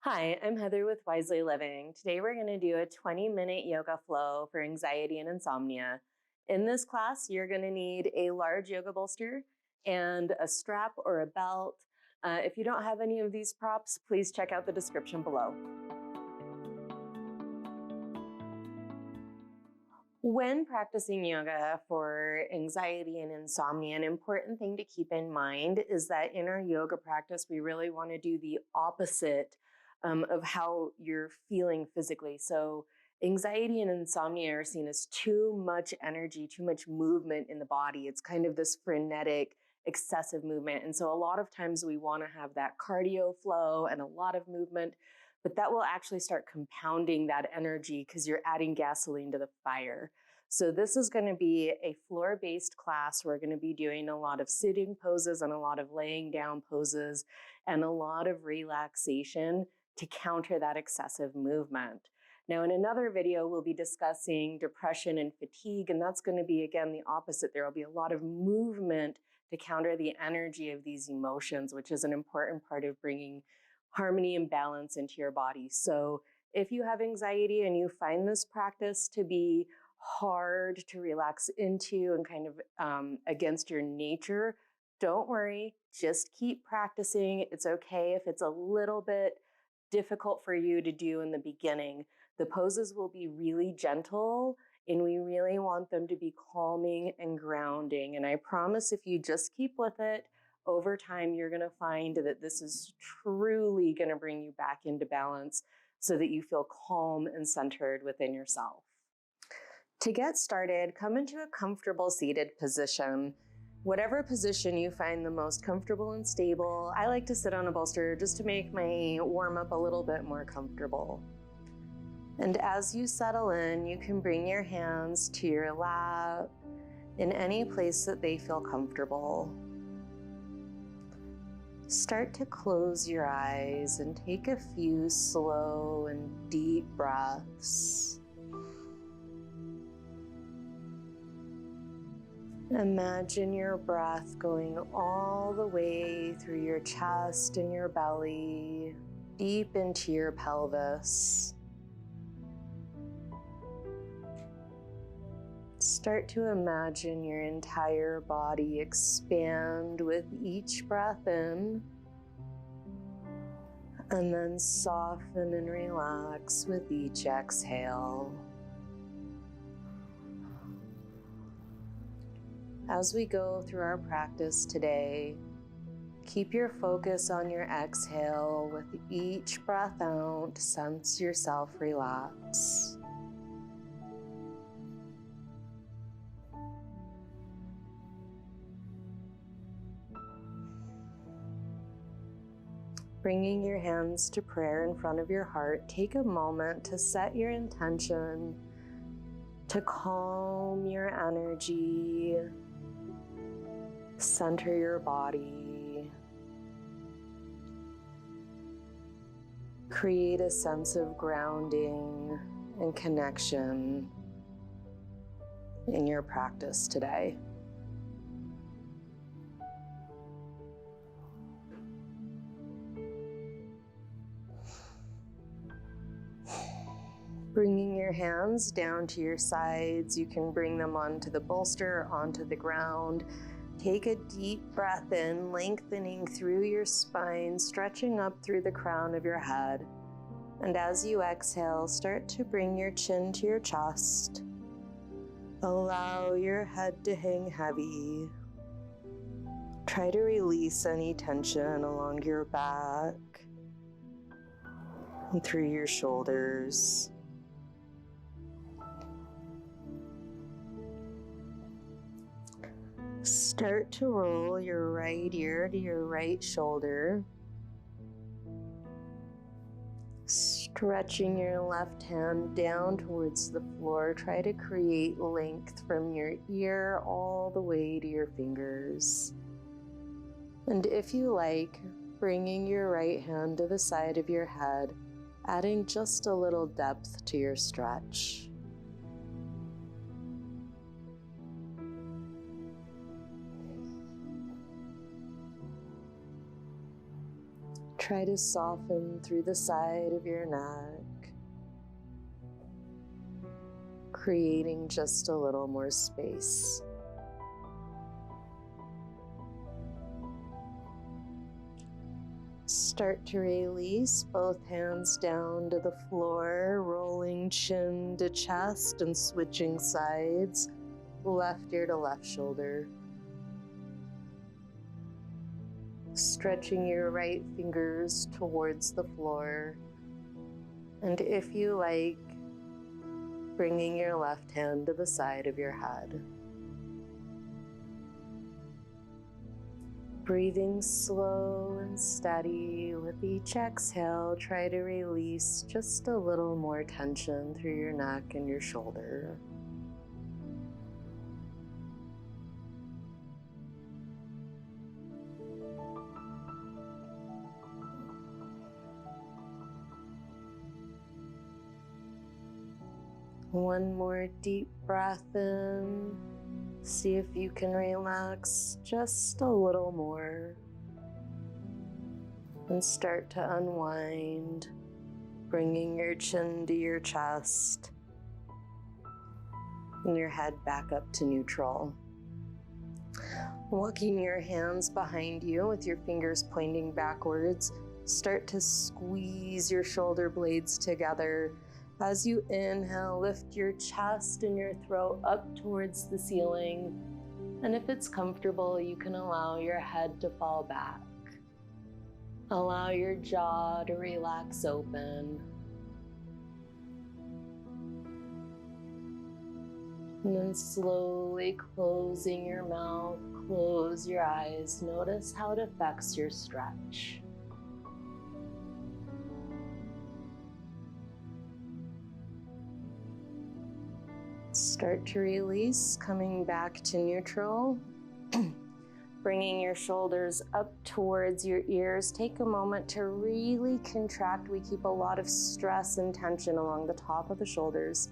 Hi, I'm Heather with Wisely Living. Today we're going to do a 20-minute yoga flow for anxiety and insomnia. In this class, you're going to need a large yoga bolster and a strap or a belt. If you don't have any of these props, please check out the description below. When practicing yoga for anxiety and insomnia, an important thing to keep in mind is that in our yoga practice, we really want to do the opposite of how you're feeling physically. So anxiety and insomnia are seen as too much energy, too much movement in the body. It's kind of this frenetic, excessive movement. And so a lot of times we want to have that cardio flow and a lot of movement, but that will actually start compounding that energy because you're adding gasoline to the fire. So this is going to be a floor-based class. We're going to be doing a lot of sitting poses and a lot of laying down poses and a lot of relaxation to counter that excessive movement. Now, in another video, we'll be discussing depression and fatigue, and that's going to be, again, the opposite. There will be a lot of movement to counter the energy of these emotions, which is an important part of bringing harmony and balance into your body. So if you have anxiety and you find this practice to be hard to relax into and kind of against your nature, don't worry, just keep practicing. It's okay if it's a little bit difficult for you to do in the beginning. The poses will be really gentle and we really want them to be calming and grounding. And I promise if you just keep with it, over time, you're going to find that this is truly going to bring you back into balance so that you feel calm and centered within yourself. To get started, come into a comfortable seated position. Whatever position you find the most comfortable and stable. I like to sit on a bolster just to make my warm-up a little bit more comfortable. And as you settle in, you can bring your hands to your lap in any place that they feel comfortable. Start to close your eyes and take a few slow and deep breaths. Imagine your breath going all the way through your chest and your belly, deep into your pelvis. Start to imagine your entire body expand with each breath in, and then soften and relax with each exhale. As we go through our practice today, keep your focus on your exhale. With each breath out, sense yourself relax. Bringing your hands to prayer in front of your heart, take a moment to set your intention to calm your energy, center your body, create a sense of grounding and connection in your practice today. Bringing your hands down to your sides, you can bring them onto the bolster, onto the ground. Take a deep breath in, lengthening through your spine, stretching up through the crown of your head. And as you exhale, start to bring your chin to your chest. Allow your head to hang heavy. Try to release any tension along your back and through your shoulders. Start to roll your right ear to your right shoulder, stretching your left hand down towards the floor. Try to create length from your ear all the way to your fingers. And if you like, bringing your right hand to the side of your head, adding just a little depth to your stretch. Try to soften through the side of your neck, creating just a little more space. Start to release both hands down to the floor, rolling chin to chest and switching sides, left ear to left shoulder. Stretching your right fingers towards the floor, and if you like, bringing your left hand to the side of your head. Breathing slow and steady, with each exhale, try to release just a little more tension through your neck and your shoulder. One more deep breath in. See if you can relax just a little more. And start to unwind, bringing your chin to your chest and your head back up to neutral. Walking your hands behind you with your fingers pointing backwards, start to squeeze your shoulder blades together. As you inhale, lift your chest and your throat up towards the ceiling. And if it's comfortable, you can allow your head to fall back. Allow your jaw to relax open. And then slowly closing your mouth, close your eyes. Notice how it affects your stretch. Start to release, coming back to neutral. Bringing your shoulders up towards your ears. Take a moment to really contract. We keep a lot of stress and tension along the top of the shoulders.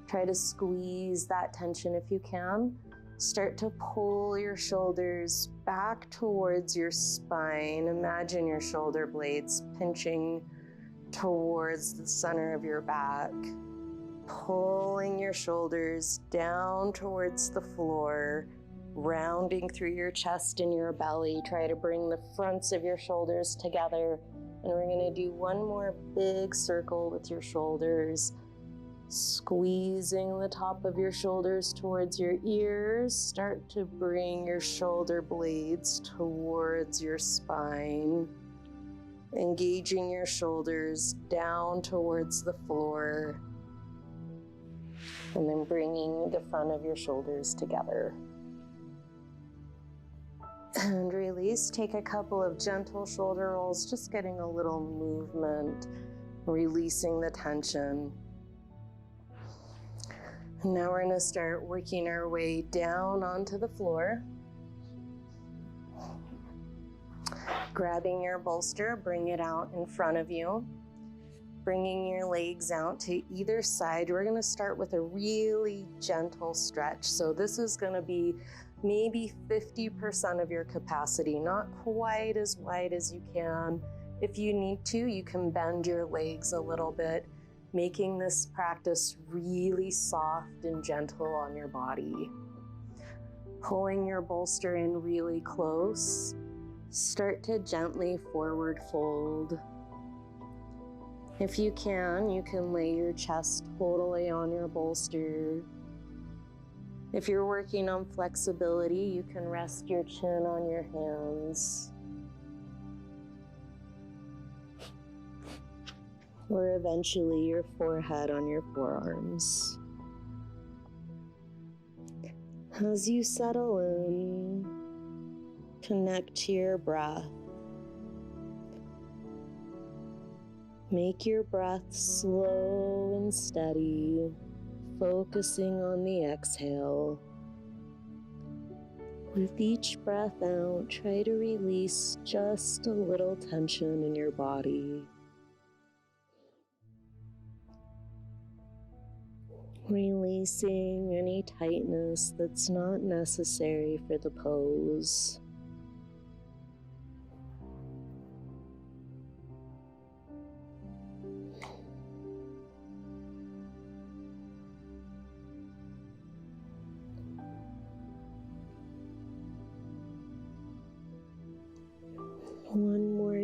Try to squeeze that tension if you can. Start to pull your shoulders back towards your spine. Imagine your shoulder blades pinching towards the center of your back. Pulling your shoulders down towards the floor, rounding through your chest and your belly. Try to bring the fronts of your shoulders together. And we're going to do one more big circle with your shoulders, squeezing the top of your shoulders towards your ears. Start to bring your shoulder blades towards your spine, engaging your shoulders down towards the floor. And then bringing the front of your shoulders together. And release. Take a couple of gentle shoulder rolls, just getting a little movement, releasing the tension. And now we're going to start working our way down onto the floor. Grabbing your bolster, bring it out in front of you. Bringing your legs out to either side. We're going to start with a really gentle stretch. So this is going to be maybe 50% of your capacity, not quite as wide as you can. If you need to, you can bend your legs a little bit, making this practice really soft and gentle on your body. Pulling your bolster in really close. Start to gently forward fold. If you can lay your chest totally on your bolster. If you're working on flexibility, you can rest your chin on your hands. Or eventually your forehead on your forearms. As you settle in, connect to your breath. Make your breath slow and steady, focusing on the exhale. With each breath out, try to release just a little tension in your body. Releasing any tightness that's not necessary for the pose.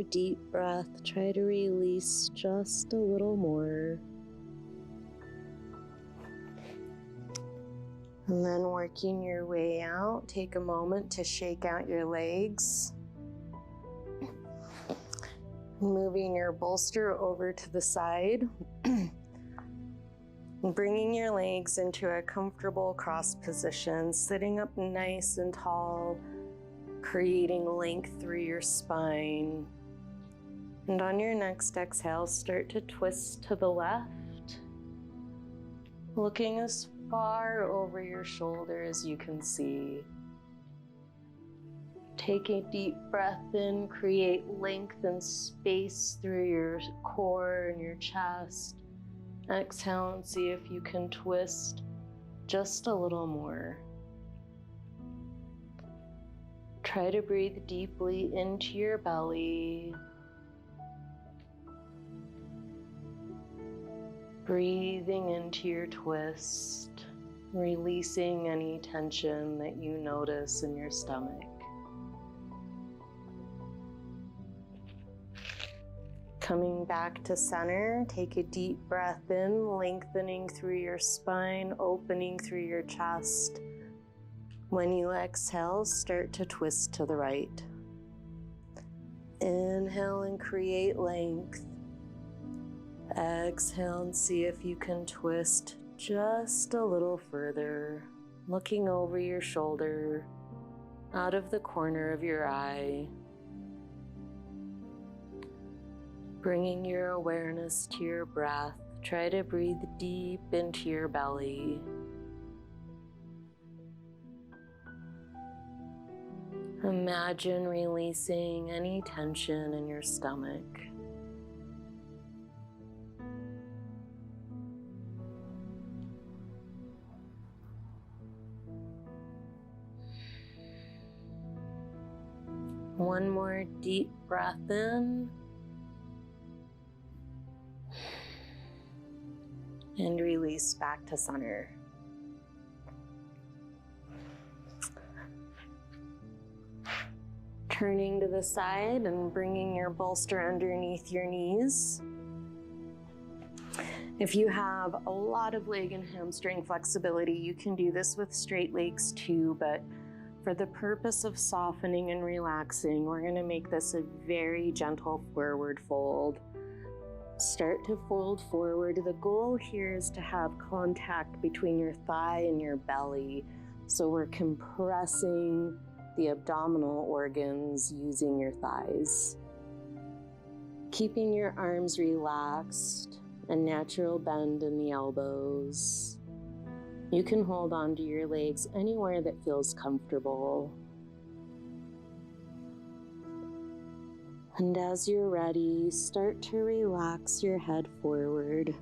deep breath, try to release just a little more. And then working your way out, take a moment to shake out your legs. Moving your bolster over to the side. Bringing your legs into a comfortable cross position, sitting up nice and tall, creating length through your spine. And on your next exhale, start to twist to the left, looking as far over your shoulder as you can see. Take a deep breath in, create length and space through your core and your chest. Exhale and see if you can twist just a little more. Try to breathe deeply into your belly. Breathing into your twist, releasing any tension that you notice in your stomach. Coming back to center, take a deep breath in, lengthening through your spine, opening through your chest. When you exhale, start to twist to the right. Inhale and create length. Exhale and see if you can twist just a little further, looking over your shoulder, out of the corner of your eye. Bringing your awareness to your breath, try to breathe deep into your belly. Imagine releasing any tension in your stomach. One more deep breath in. And release back to center. Turning to the side and bringing your bolster underneath your knees. If you have a lot of leg and hamstring flexibility, you can do this with straight legs too, but for the purpose of softening and relaxing, we're going to make this a very gentle forward fold. Start to fold forward. The goal here is to have contact between your thigh and your belly. So we're compressing the abdominal organs using your thighs. Keeping your arms relaxed, a natural bend in the elbows. You can hold onto your legs anywhere that feels comfortable. And as you're ready, start to relax your head forward,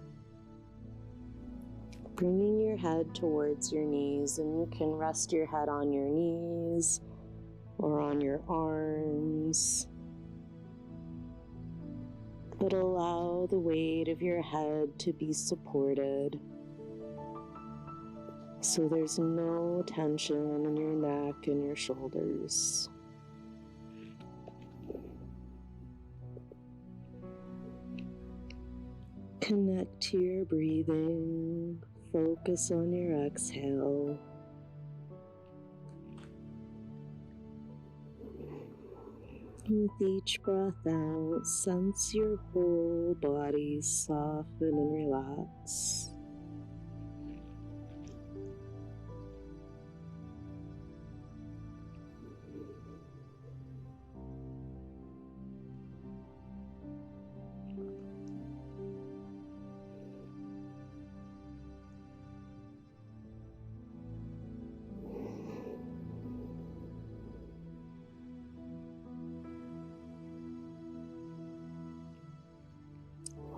bringing your head towards your knees, and you can rest your head on your knees or on your arms, but allow the weight of your head to be supported so there's no tension in your neck and your shoulders. Connect to your breathing, focus on your exhale. With each breath out, sense your whole body soften and relax.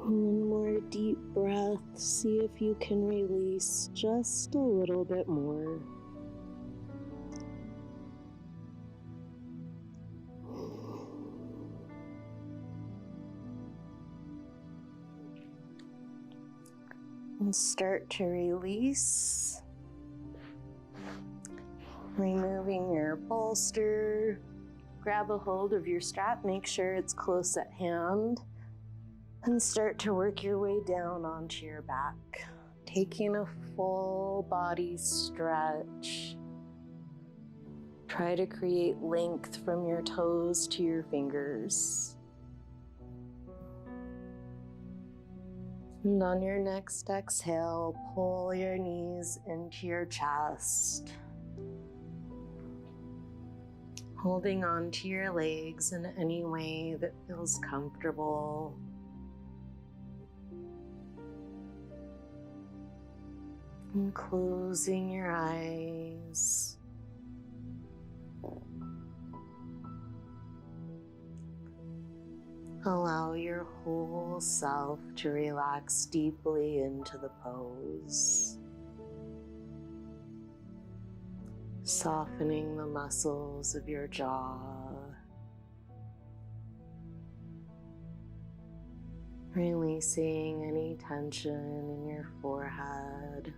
One more deep breath. See if you can release just a little bit more. And start to release. Removing your bolster, grab a hold of your strap, make sure it's close at hand, and start to work your way down onto your back, taking a full body stretch. Try to create length from your toes to your fingers. And on your next exhale, pull your knees into your chest, holding on to your legs in any way that feels comfortable. And closing your eyes. Allow your whole self to relax deeply into the pose, softening the muscles of your jaw, releasing any tension in your forehead.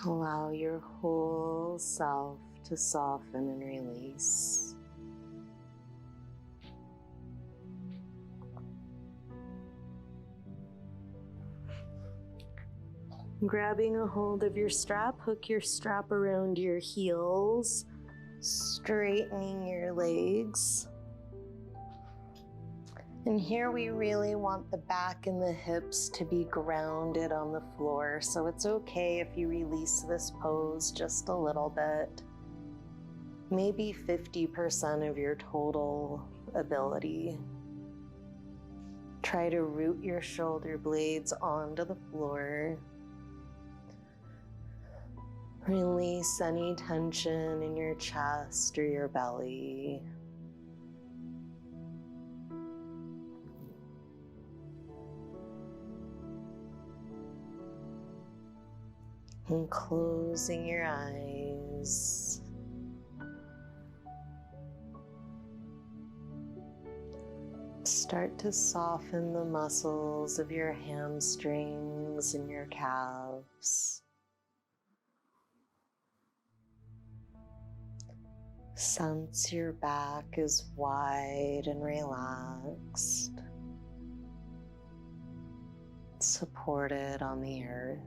Allow your whole self to soften and release. Grabbing a hold of your strap, hook your strap around your heels, straightening your legs. And here we really want the back and the hips to be grounded on the floor, so it's okay if you release this pose just a little bit. Maybe 50% of your total ability. Try to root your shoulder blades onto the floor. Release any tension in your chest or your belly. And closing your eyes. Start to soften the muscles of your hamstrings and your calves. Sense your back is wide and relaxed, supported on the earth.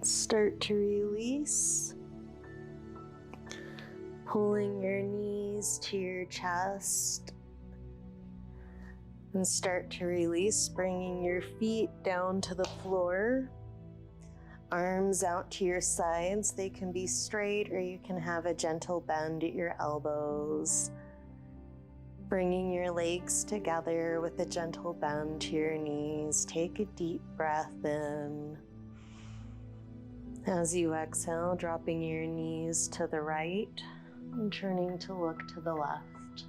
Start to release, pulling your knees to your chest, and start to release, bringing your feet down to the floor, arms out to your sides. They can be straight or you can have a gentle bend at your elbows. Bringing your legs together with a gentle bend to your knees. Take a deep breath in. As you exhale, dropping your knees to the right and turning to look to the left.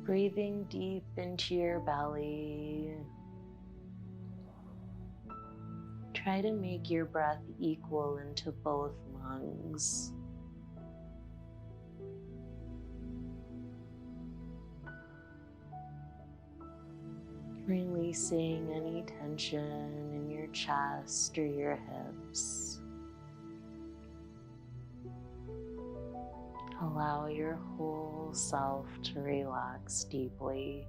Breathing deep into your belly. Try to make your breath equal into both lungs. Releasing any tension in your chest or your hips. Allow your whole self to relax deeply.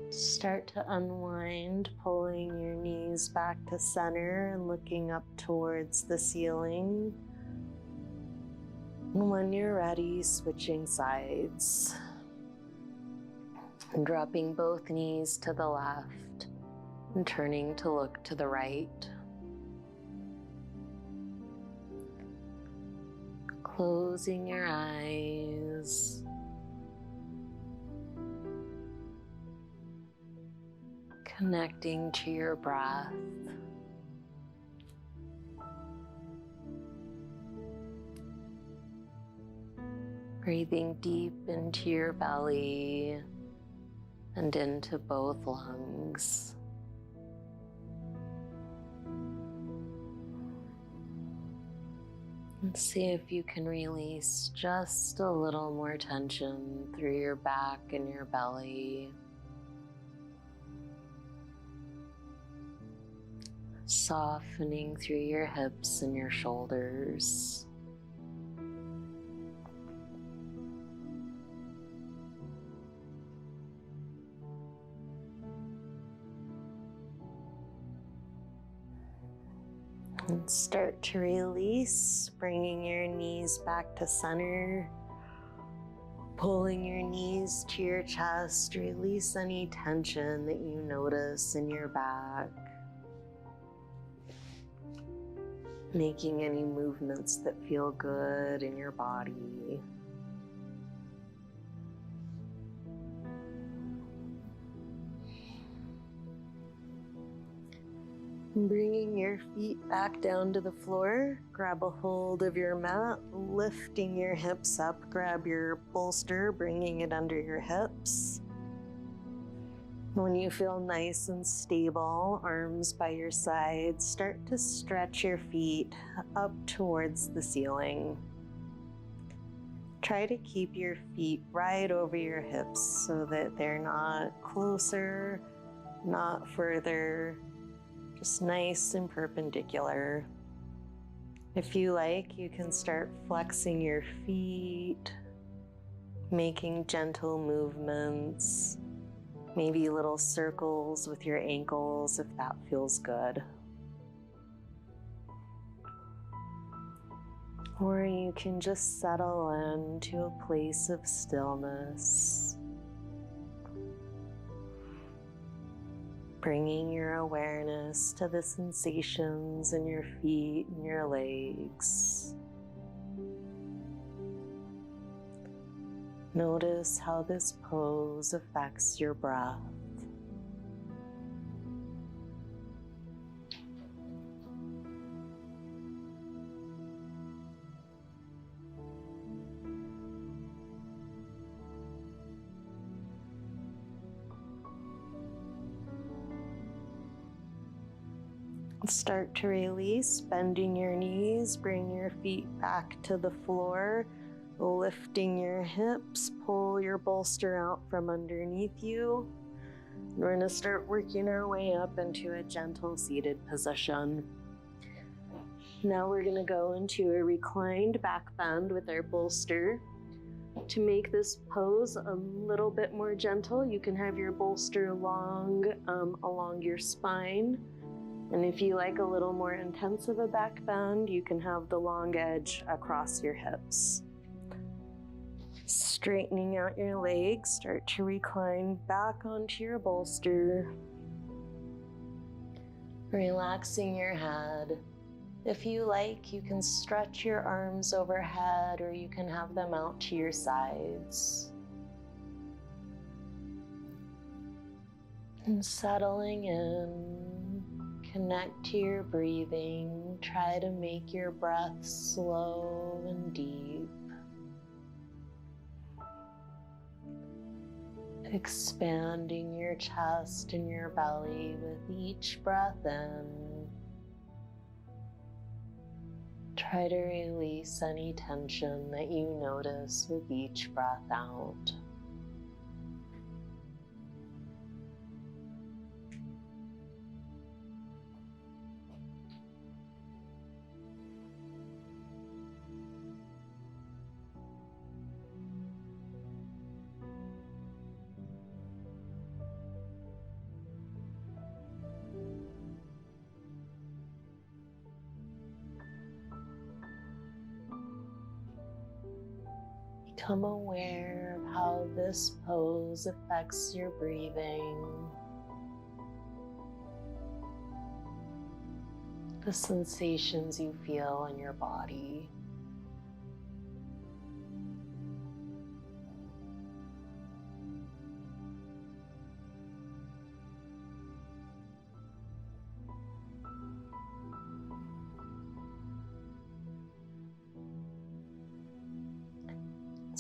Start to unwind, pulling your knees back to center and looking up towards the ceiling. And when you're ready, switching sides. And dropping both knees to the left and turning to look to the right. Closing your eyes. Connecting to your breath. Breathing deep into your belly and into both lungs. And see if you can release just a little more tension through your back and your belly. Softening through your hips and your shoulders. And start to release, bringing your knees back to center, pulling your knees to your chest. Release any tension that you notice in your back, making any movements that feel good in your body. Bringing your feet back down to the floor, grab a hold of your mat, lifting your hips up, grab your bolster, bringing it under your hips. When you feel nice and stable, arms by your sides, start to stretch your feet up towards the ceiling. Try to keep your feet right over your hips so that they're not closer, not further, just nice and perpendicular. If you like, you can start flexing your feet, making gentle movements, maybe little circles with your ankles if that feels good. Or you can just settle into a place of stillness, bringing your awareness to the sensations in your feet and your legs. Notice how this pose affects your breath. Start to release, bending your knees, bring your feet back to the floor, lifting your hips, pull your bolster out from underneath you. We're going to start working our way up into a gentle seated position. Now we're going to go into a reclined back bend with our bolster. To make this pose a little bit more gentle, you can have your bolster long along your spine. And if you like a little more intense of a back bend, you can have the long edge across your hips. Straightening out your legs, start to recline back onto your bolster. Relaxing your head. If you like, you can stretch your arms overhead or you can have them out to your sides. And settling in. Connect to your breathing. Try to make your breath slow and deep. Expanding your chest and your belly with each breath in. Try to release any tension that you notice with each breath out. Become aware of how this pose affects your breathing, the sensations you feel in your body.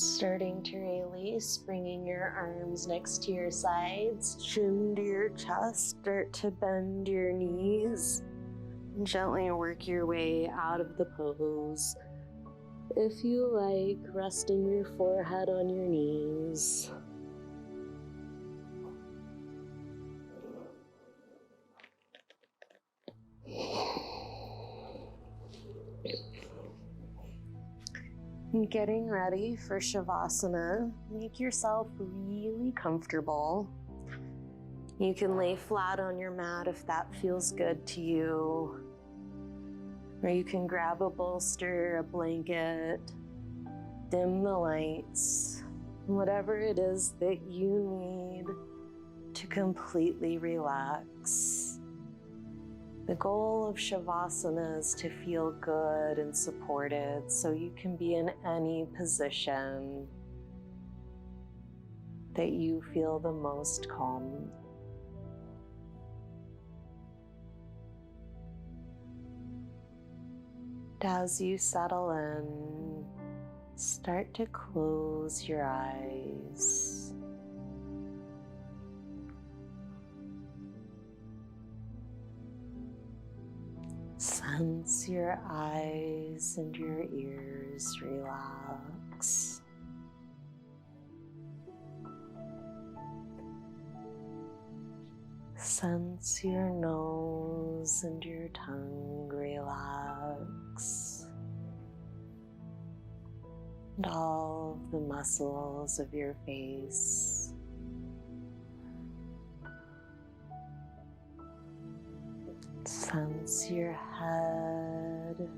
Starting to release, bringing your arms next to your sides, chin to your chest, start to bend your knees. And gently work your way out of the pose. If you like, resting your forehead on your knees. Getting ready for Shavasana, make yourself really comfortable. You can lay flat on your mat if that feels good to you. Or you can grab a bolster, a blanket, dim the lights, whatever it is that you need to completely relax. The goal of Shavasana is to feel good and supported, so you can be in any position that you feel the most calm. As you settle in, start to close your eyes. Sense your eyes and your ears relax. Sense your nose and your tongue relax. And all of the muscles of your face. Sense your head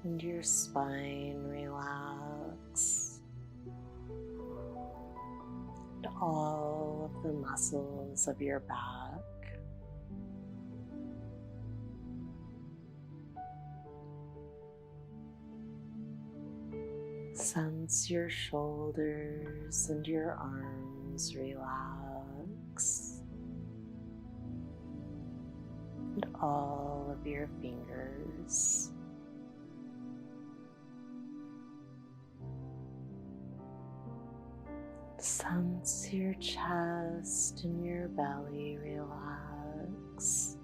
and your spine relax. And all of the muscles of your back. Sense your shoulders and your arms relax. And all of your fingers. Sense your chest and your belly relax.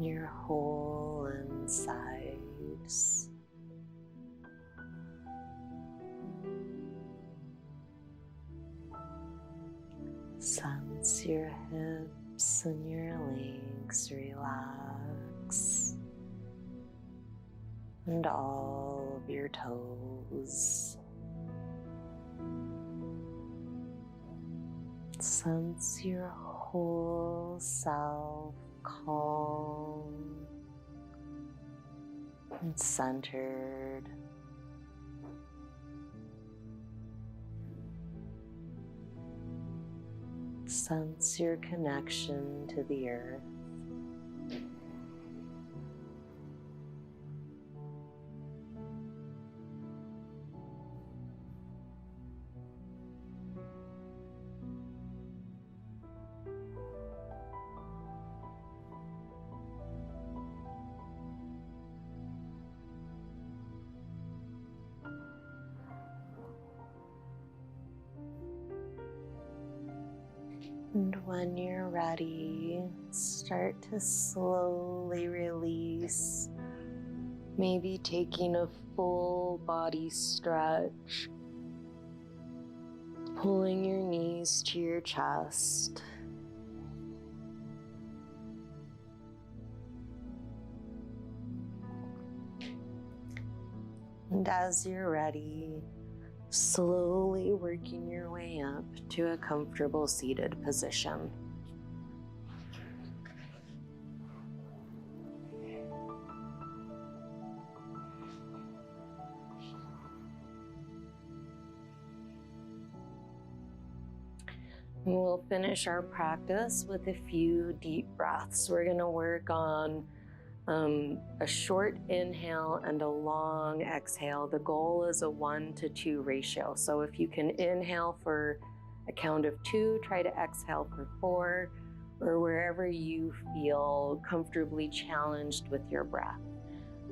Your whole insides. Sense your hips and your legs relax. And all of your toes. Sense your whole self calm and centered. Sense your connection to the earth. And when you're ready, start to slowly release, maybe taking a full body stretch, pulling your knees to your chest. And as you're ready, slowly working your way up to a comfortable seated position. We'll finish our practice with a few deep breaths. We're going to work on a short inhale and a long exhale. The goal is a 1-to-2 ratio. So if you can inhale for a count of 2, try to exhale for 4, or wherever you feel comfortably challenged with your breath.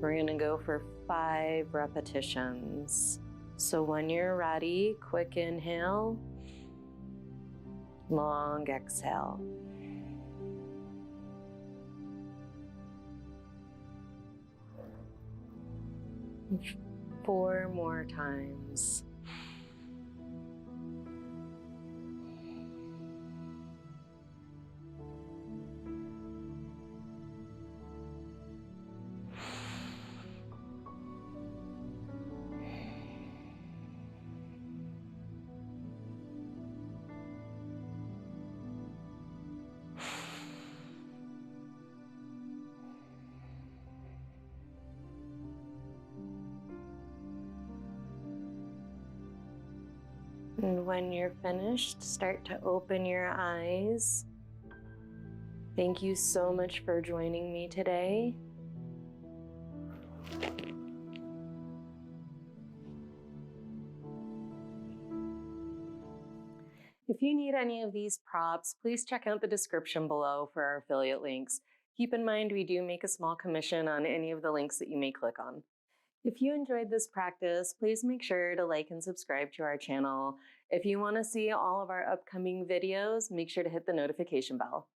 We're going to go for 5 repetitions. So when you're ready, quick inhale, long exhale. Four more times. And when you're finished, start to open your eyes. Thank you so much for joining me today. If you need any of these props, please check out the description below for our affiliate links. Keep in mind, we do make a small commission on any of the links that you may click on. If you enjoyed this practice, please make sure to like and subscribe to our channel. If you want to see all of our upcoming videos, make sure to hit the notification bell.